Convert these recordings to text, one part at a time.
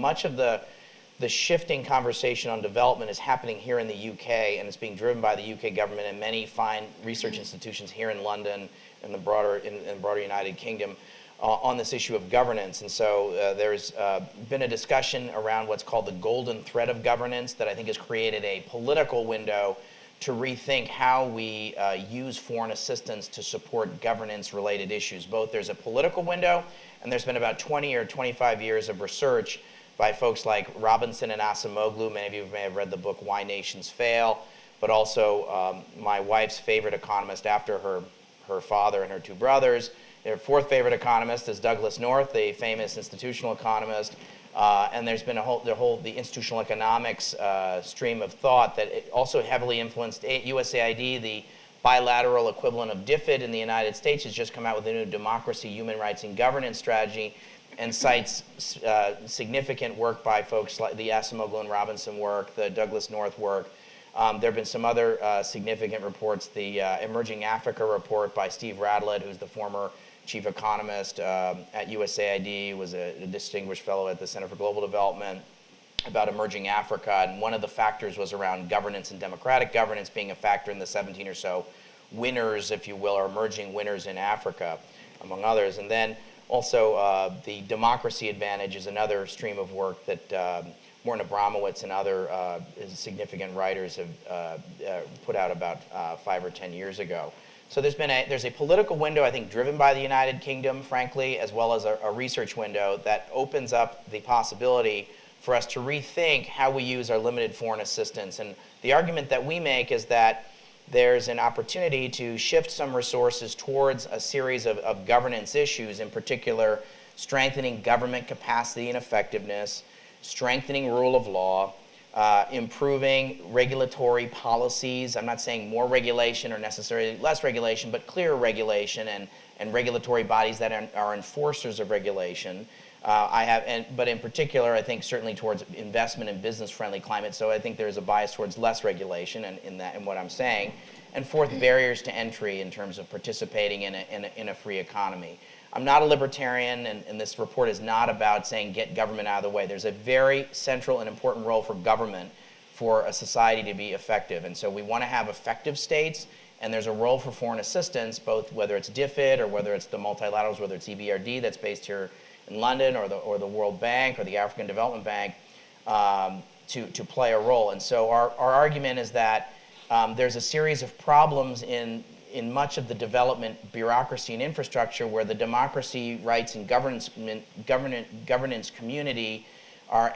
much of the shifting conversation on development is happening here in the UK, and it's being driven by the UK government and many fine research institutions here in London and the broader United Kingdom on this issue of governance. And so there's been a discussion around what's called the golden thread of governance that I think has created a political window to rethink how we use foreign assistance to support governance-related issues. Both there's a political window, and there's been about 20 or 25 years of research by folks like Robinson and Acemoglu. Many of you may have read the book Why Nations Fail, but also my wife's favorite economist after her father and her two brothers. Their fourth favorite economist is Douglas North, the famous institutional economist. And there's been the institutional economics stream of thought that it also heavily influenced USAID. The bilateral equivalent of DFID in the United States has just come out with a new democracy, human rights, and governance strategy, and cites significant work by folks like the Acemoglu and Robinson work, the Douglas North work. There have been some other significant reports. The Emerging Africa report by Steve Radlett, who's the former chief economist at USAID, was a distinguished fellow at the Center for Global Development, about emerging Africa. And one of the factors was around governance and democratic governance being a factor in the 17 or so winners, if you will, or emerging winners in Africa, among others. And then also the democracy advantage is another stream of work that Morton Abramowitz and other significant writers have put out about 5 or 10 years ago. So there's a political window, I think, driven by the United Kingdom, frankly, as well as a research window that opens up the possibility for us to rethink how we use our limited foreign assistance. And the argument that we make is that there's an opportunity to shift some resources towards a series of governance issues, in particular, strengthening government capacity and effectiveness, strengthening rule of law, improving regulatory policies. I'm not saying more regulation or necessarily less regulation, but clearer regulation and regulatory bodies that are enforcers of regulation. But in particular, I think certainly towards investment in business-friendly climate. So I think there's a bias towards less regulation in what I'm saying. And fourth, barriers to entry in terms of participating in a free economy. I'm not a libertarian, and this report is not about saying get government out of the way. There's a very central and important role for government for a society to be effective. And so we want to have effective states, and there's a role for foreign assistance, both whether it's DFID or whether it's the multilaterals, whether it's EBRD that's based here in London, or the World Bank or the African Development Bank, to play a role. And so our argument is that there's a series of problems in much of the development bureaucracy and infrastructure where the democracy, rights, and governance community are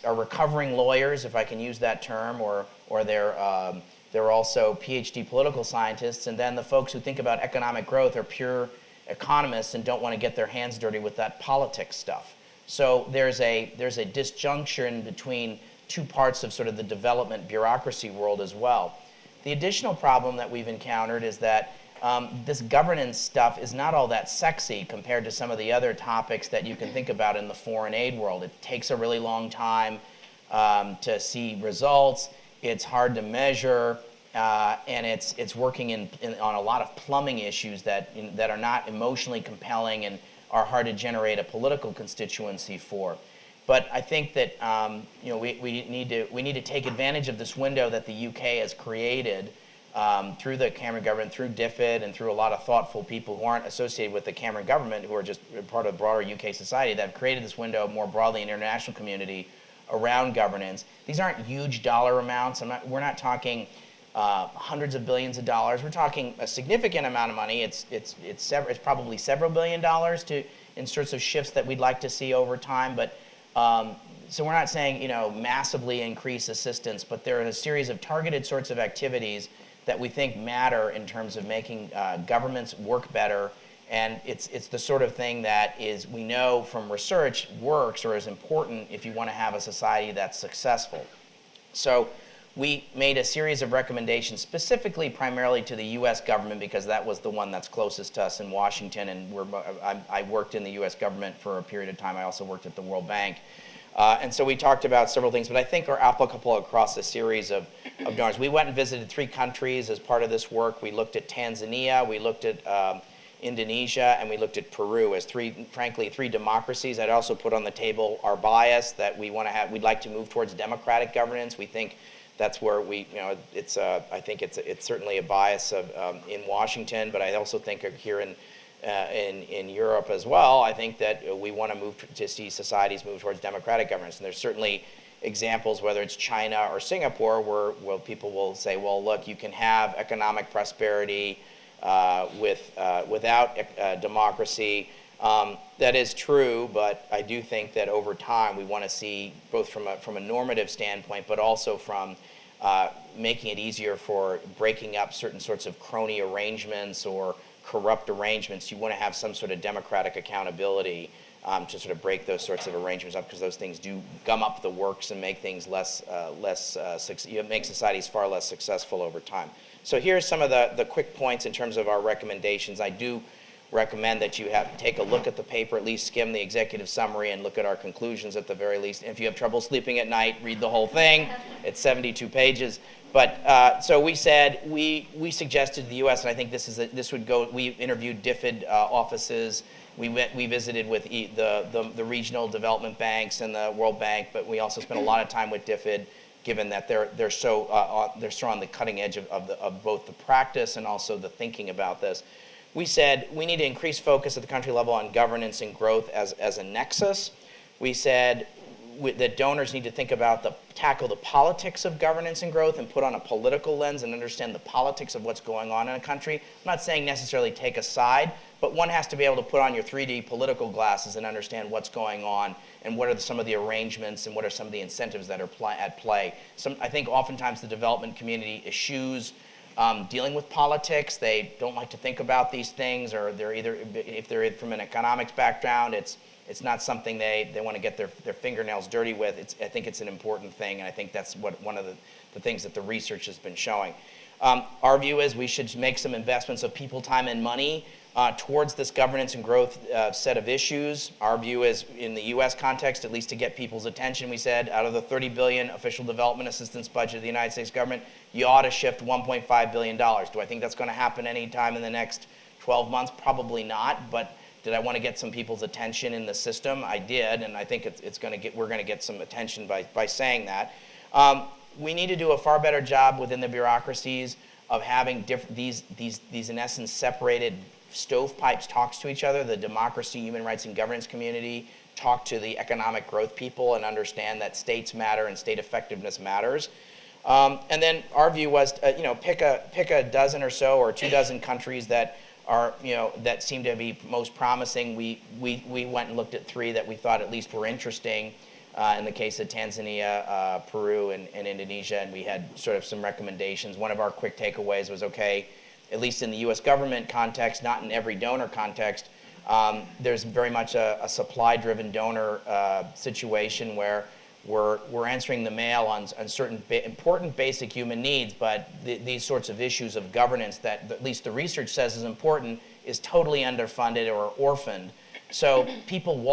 recovering lawyers, if I can use that term, or they're also PhD political scientists, and then the folks who think about economic growth are pure economists and don't want to get their hands dirty with that politics stuff. So there's a disjunction between two parts of sort of the development bureaucracy world as well. The additional problem that we've encountered is that this governance stuff is not all that sexy compared to some of the other topics that you can think about in the foreign aid world. It takes a really long time to see results. It's hard to measure, and it's working on a lot of plumbing issues that are not emotionally compelling and are hard to generate a political constituency for. But I think that we need to take advantage of this window that the UK has created through the Cameron government, through DFID, and through a lot of thoughtful people who aren't associated with the Cameron government, who are just part of the broader UK society, that have created this window more broadly in the international community around governance. These aren't huge dollar amounts. We're not talking hundreds of billions of dollars. We're talking a significant amount of money. It's probably several billion dollars in sorts of shifts that we'd like to see over time. But so we're not saying massively increase assistance, but there are a series of targeted sorts of activities that we think matter in terms of making governments work better. And it's the sort of thing that we know from research works or is important if you want to have a society that's successful. So we made a series of recommendations specifically primarily to the U.S. government because that was the one that's closest to us in Washington, and I worked in the U.S. government for a period of time. I also worked at the World Bank. And so we talked about several things, but I think are applicable across a series of donors. We went and visited 3 countries as part of this work. We looked at Tanzania, we looked at Indonesia, and we looked at Peru as frankly, three democracies. I'd also put on the table our bias that we'd like to move towards democratic governance. We think that's where I think it's certainly a bias in Washington, but I also think here in Europe as well, I think that we want to move to see societies move towards democratic governance. And there's certainly examples, whether it's China or Singapore, where people will say, well, look, you can have economic prosperity without democracy. That is true, but I do think that over time we want to see, both from a normative standpoint, but also from making it easier for breaking up certain sorts of crony arrangements or corrupt arrangements. You want to have some sort of democratic accountability to sort of break those sorts of arrangements up, because those things do gum up the works and make things make societies far less successful over time. So here's some of the quick points in terms of our recommendations. I do recommend that you take a look at the paper, at least skim the executive summary and look at our conclusions at the very least. And if you have trouble sleeping at night, read the whole thing. It's 72 pages. But so we said, we suggested to the U.S., and I think we interviewed DFID offices. We visited with the regional development banks and the World Bank, but we also spent a lot of time with DFID, given that they're so on the cutting edge of both the practice and also the thinking about this. We said we need to increase focus at the country level on governance and growth as a nexus. We said that donors need to think about tackle the politics of governance and growth and put on a political lens and understand the politics of what's going on in a country. I'm not saying necessarily take a side, but one has to be able to put on your 3D political glasses and understand what's going on and what are some of the arrangements and what are some of the incentives that are at play. I think oftentimes the development community eschews dealing with politics. They don't like to think about these things, or if they're from an economics background, it's not something they want to get their fingernails dirty with. I think it's an important thing, and I think that's one of the things that the research has been showing. Our view is we should make some investments of people, time, and money towards this governance and growth set of issues. Our view is, in the U.S. context, at least to get people's attention, we said, out of the $30 billion official development assistance budget of the United States government, you ought to shift $1.5 billion. Do I think that's going to happen anytime in the next 12 months? Probably not, but did I want to get some people's attention in the system? I did, and I think we're going to get some attention by saying that. We need to do a far better job within the bureaucracies of having these in essence separated stovepipes talks to each other. The democracy, human rights, and governance community talk to the economic growth people and understand that states matter and state effectiveness matters. And then our view was, pick a dozen or so or 24 countries that are, that seem to be most promising. We went and looked at 3 that we thought at least were interesting. In the case of Tanzania, Peru, and Indonesia, and we had sort of some recommendations. One of our quick takeaways was, okay, at least in the U.S. government context, not in every donor context, there's very much a supply-driven donor situation where we're answering the mail on certain important basic human needs, but these sorts of issues of governance that at least the research says is important is totally underfunded or orphaned. So people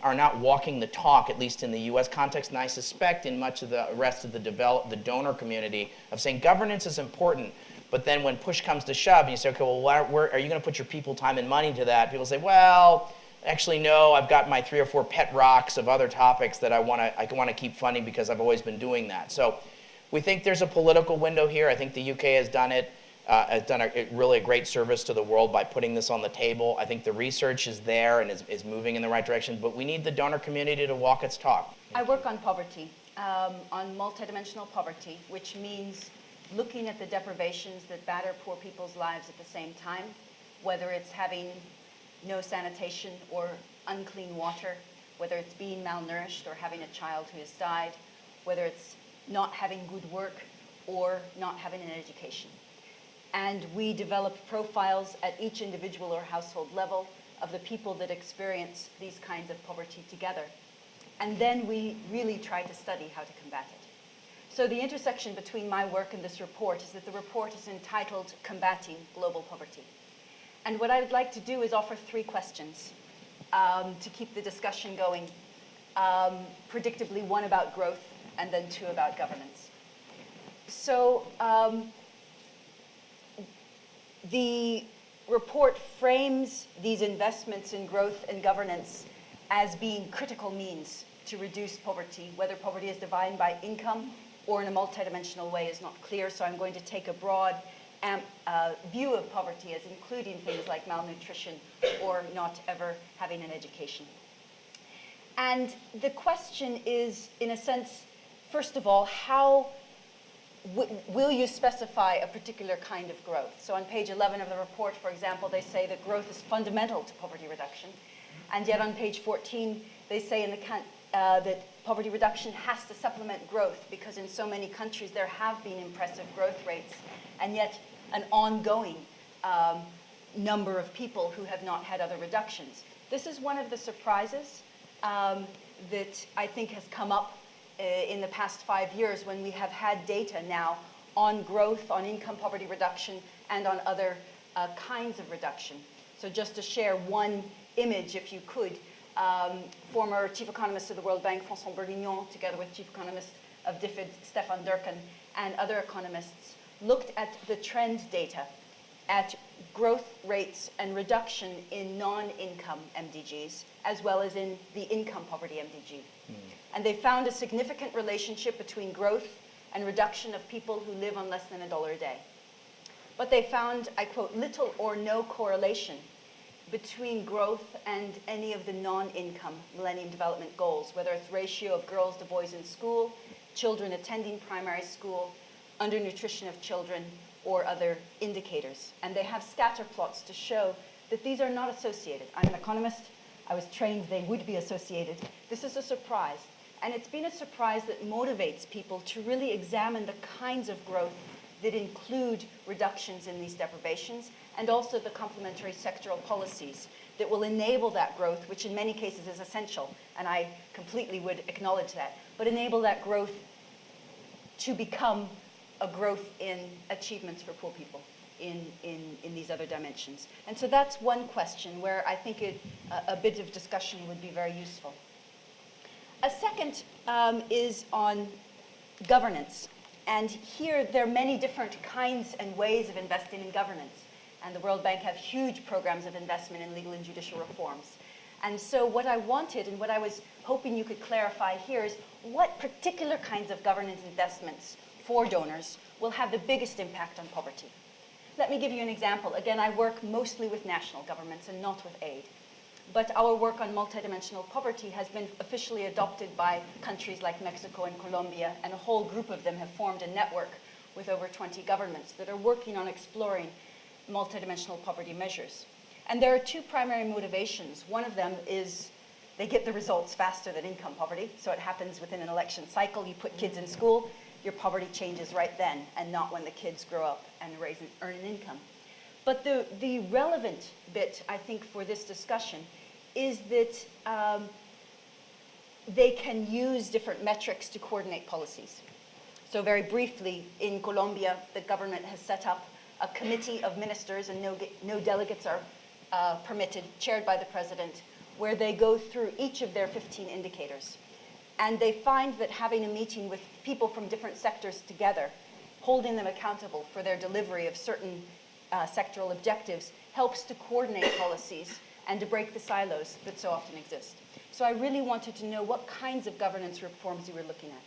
are not walking the talk, at least in the U.S. context, and I suspect in much of the rest of the donor community, of saying governance is important. But then when push comes to shove, and you say, okay, well, where are you going to put your people, time, and money to that? People say, well, actually, no, I've got my 3 or 4 pet rocks of other topics that I want to keep funding because I've always been doing that. So we think there's a political window here. I think the UK has done it. Has done really a great service to the world by putting this on the table. I think the research is there and is moving in the right direction, but we need the donor community to walk its talk. I work on poverty, on multidimensional poverty, which means looking at the deprivations that batter poor people's lives at the same time, whether it's having no sanitation or unclean water, whether it's being malnourished or having a child who has died, whether it's not having good work or not having an education. And we develop profiles at each individual or household level of the people that experience these kinds of poverty together. And then we really try to study how to combat it. So the intersection between my work and this report is that the report is entitled Combating Global Poverty. And what I'd like to do is offer 3 questions to keep the discussion going. Predictably, 1 about growth and then 2 about governance. So the report frames these investments in growth and governance as being critical means to reduce poverty. Whether poverty is defined by income or in a multidimensional way is not clear, so I'm going to take a broad view of poverty as including things like malnutrition or not ever having an education. And the question is, in a sense, first of all, how will you specify a particular kind of growth? So on page 11 of the report, for example, they say that growth is fundamental to poverty reduction. And yet on page 14, they say that poverty reduction has to supplement growth because in so many countries there have been impressive growth rates and yet an ongoing number of people who have not had other reductions. This is one of the surprises that I think has come up in the past 5 years when we have had data now on growth, on income poverty reduction, and on other kinds of reduction. So just to share one image, if you could, former chief economist of the World Bank, François Bourguignon, together with chief economist of DFID, Stefan Durkin, and other economists, looked at the trend data at growth rates and reduction in non-income MDGs, as well as in the income poverty MDG. And they found a significant relationship between growth and reduction of people who live on less than $1 a day. But they found, I quote, little or no correlation between growth and any of the non-income Millennium Development Goals, whether it's ratio of girls to boys in school, children attending primary school, undernutrition of children, or other indicators. And they have scatter plots to show that these are not associated. I'm an economist. I was trained they would be associated. This is a surprise. And it's been a surprise that motivates people to really examine the kinds of growth that include reductions in these deprivations and also the complementary sectoral policies that will enable that growth, which in many cases is essential, and I completely would acknowledge that, but enable that growth to become a growth in achievements for poor people in these other dimensions. And so that's one question where I think a bit of discussion would be very useful. A second is on governance. And here there are many different kinds and ways of investing in governance. And the World Bank have huge programs of investment in legal and judicial reforms. And so what I wanted and what I was hoping you could clarify here is what particular kinds of governance investments for donors will have the biggest impact on poverty. Let me give you an example. Again, I work mostly with national governments and not with aid. But our work on multidimensional poverty has been officially adopted by countries like Mexico and Colombia, and a whole group of them have formed a network with over 20 governments that are working on exploring multidimensional poverty measures. And there are two primary motivations. One of them is they get the results faster than income poverty, so it happens within an election cycle. You put kids in school, your poverty changes right then, and not when the kids grow up and earn an income. But the relevant bit, I think, for this discussion is that they can use different metrics to coordinate policies. So very briefly, in Colombia, the government has set up a committee of ministers, and no delegates are permitted, chaired by the president, where they go through each of their 15 indicators. And they find that having a meeting with people from different sectors together, holding them accountable for their delivery of certain sectoral objectives, helps to coordinate policies and to break the silos that so often exist. So I really wanted to know what kinds of governance reforms you were looking at.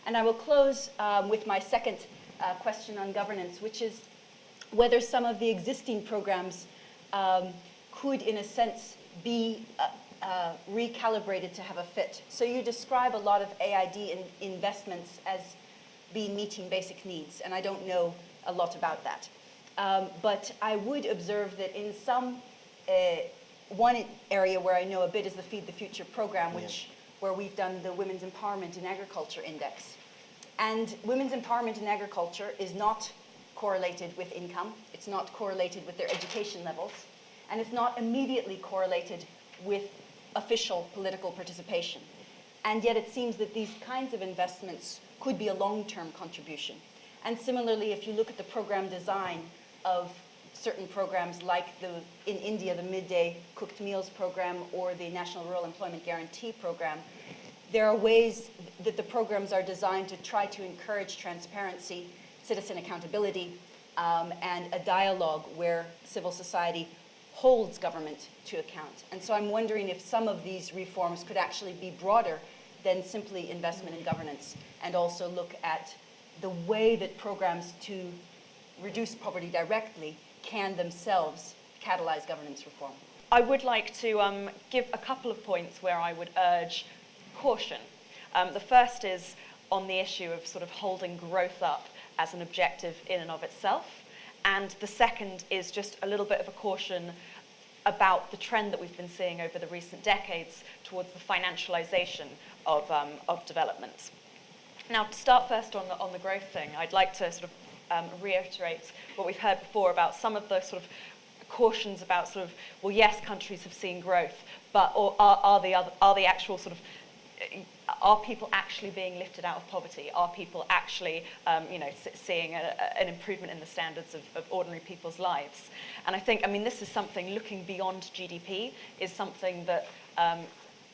And I will close with my second question on governance, which is whether some of the existing programs could, in a sense, be recalibrated to have a fit. So you describe a lot of AID investments as being meeting basic needs, and I don't know a lot about that. But I would observe that in some, one area where I know a bit is the Feed the Future program, where we've done the Women's Empowerment in Agriculture Index. And women's empowerment in agriculture is not correlated with income, it's not correlated with their education levels, and it's not immediately correlated with official political participation. And yet it seems that these kinds of investments could be a long-term contribution. And similarly, if you look at the program design of certain programs like in India, the Midday Cooked Meals program or the National Rural Employment Guarantee program, there are ways that the programs are designed to try to encourage transparency, citizen accountability, and a dialogue where civil society holds government to account. And so I'm wondering if some of these reforms could actually be broader than simply investment in governance, and also look at the way that programs to reduce poverty directly can themselves catalyze governance reform. I would like to give a couple of points where I would urge caution. The first is on the issue of sort of holding growth up as an objective in and of itself. And the second is just a little bit of a caution about the trend that we've been seeing over the recent decades towards the financialization of development. Now, to start first on the growth thing, I'd like to sort of reiterate what we've heard before about some of the sort of cautions about sort of, well, yes, countries have seen growth, but or are the actual sort of, are people actually being lifted out of poverty? Are people actually, seeing an improvement in the standards of ordinary people's lives? And I think, this is something, looking beyond GDP, is something that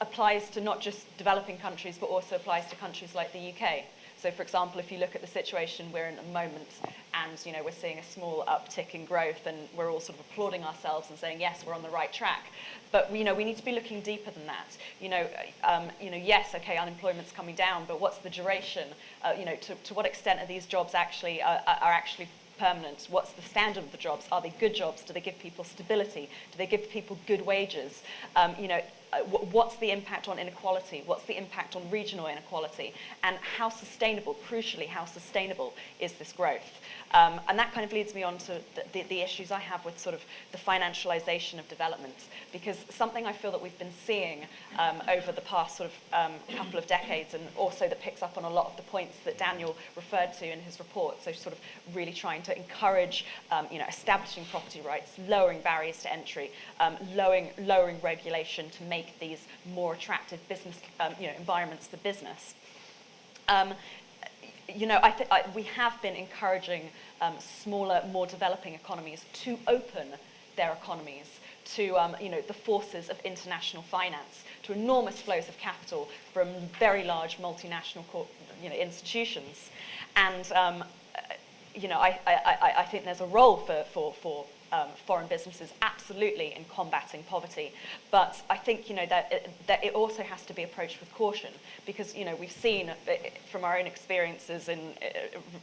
applies to not just developing countries, but also applies to countries like the UK. So, for example, if you look at the situation we're in at the moment, and we're seeing a small uptick in growth, and we're all sort of applauding ourselves and saying, yes, we're on the right track. But we need to be looking deeper than that. Yes, okay, unemployment's coming down, but what's the duration? To what extent are these jobs actually are actually permanent? What's the standard of the jobs? Are they good jobs? Do they give people stability? Do they give people good wages? What's the impact on inequality? What's the impact on regional inequality? And how sustainable, crucially, how sustainable is this growth? And that kind of leads me on to the issues I have with sort of the financialization of development, because something I feel that we've been seeing over the past sort of couple of decades, and also that picks up on a lot of the points that Daniel referred to in his report, so sort of really trying to encourage establishing property rights, lowering barriers to entry, lowering regulation to make these more attractive business environments for business. We have been encouraging smaller, more developing economies to open their economies to the forces of international finance, to enormous flows of capital from very large multinational institutions. And I think there's a role for foreign businesses, absolutely, in combating poverty. But I think that it also has to be approached with caution, because we've seen from our own experiences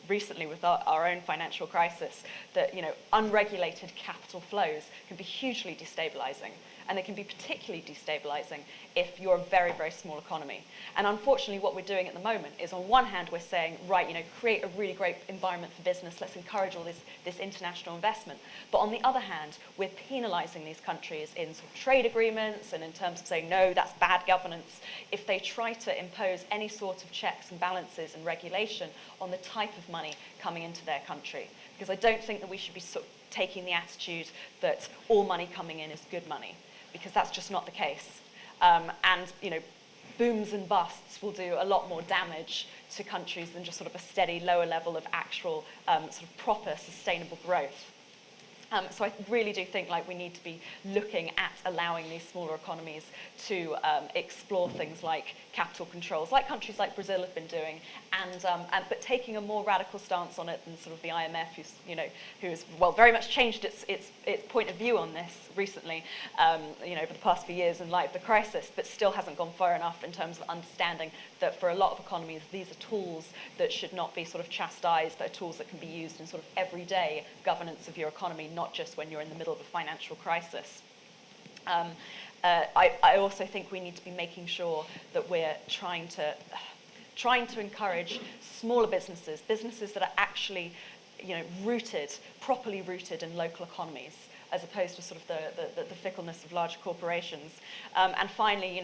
recently with our own financial crisis that unregulated capital flows can be hugely destabilizing. And it can be particularly destabilizing if you're a very, very small economy. And unfortunately, what we're doing at the moment is, on one hand, we're saying, right, create a really great environment for business, let's encourage all this international investment. But on the other hand, we're penalizing these countries in sort of trade agreements and in terms of saying, no, that's bad governance, if they try to impose any sort of checks and balances and regulation on the type of money coming into their country. Because I don't think that we should be sort of taking the attitude that all money coming in is good money, because that's just not the case. Booms and busts will do a lot more damage to countries than just sort of a steady lower level of actual sort of proper sustainable growth. So I really do think we need to be looking at allowing these smaller economies to explore things like capital controls, like countries like Brazil have been doing, but taking a more radical stance on it than sort of the IMF, who's very much changed its point of view on this recently, over the past few years in light of the crisis, but still hasn't gone far enough in terms of understanding that for a lot of economies, these are tools that should not be sort of chastised, but are tools that can be used in sort of everyday governance of your economy, not just when you're in the middle of a financial crisis. I also think we need to be making sure that we're trying to encourage smaller businesses that are actually, properly rooted in local economies, as opposed to sort of the fickleness of large corporations. And finally,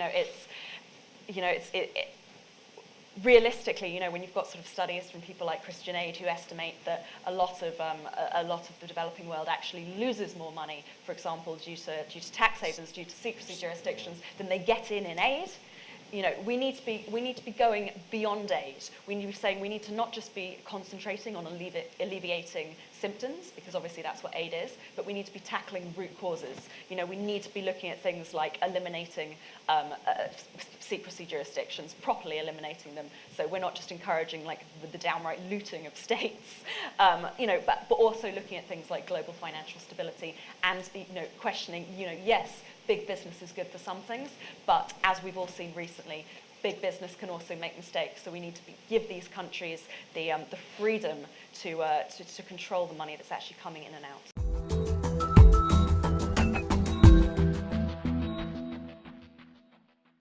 realistically, when you've got sort of studies from people like Christian Aid who estimate that a lot of the developing world actually loses more money, for example, due to tax havens, due to secrecy jurisdictions, than they get in aid. We need to be going beyond aid. We need to be saying we need to not just be concentrating on alleviating symptoms, because obviously that's what aid is, but we need to be tackling root causes. We need to be looking at things like eliminating secrecy jurisdictions, properly eliminating them. So we're not just encouraging like the downright looting of states, but also looking at things like global financial stability and questioning, yes, big business is good for some things, but as we've all seen recently, big business can also make mistakes. So we need to give these countries the freedom to control the money that's actually coming in and out.